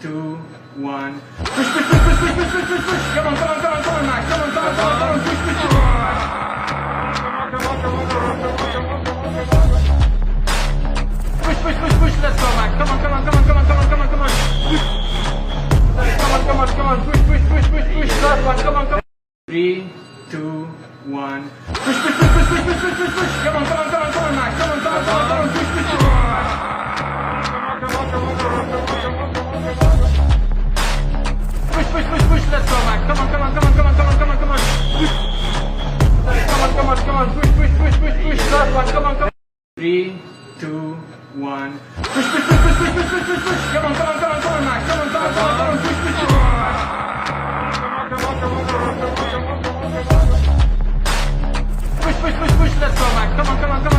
2, 1. Push, push, push, push, push, push, push, push, push. Come on, come on, come on, come on, Max. Come on, come on, come on, come on. Push, push, push. Push, push, push, push. Let's go, Max. Come on, come on, come on, come on, come on, come on, come on. Come on, come on, come on. Push, push, push, push, push. Last one. Come on, come on. 3, 2, 1. Push, push, push, push, push, push, push, push, push. Come on, come on, come on, come on, Max. Come on, come on, come on, come on. Push, push, push. Push, push, push, push. Let's go, Max. Come on, come on, come on, come on, come on, come on, come on. Come on, come on, come on. Push, push, push, push, push. Last one. Come on, come on. 3, 2, 1. Push, push, push, push, push, push, push, push, push. Come on, come on, come on, come on, Max. Come on, come on, come on, come on. Push, push, push. Push, push, push, push. Let's go, Max. Come on, come on, come on.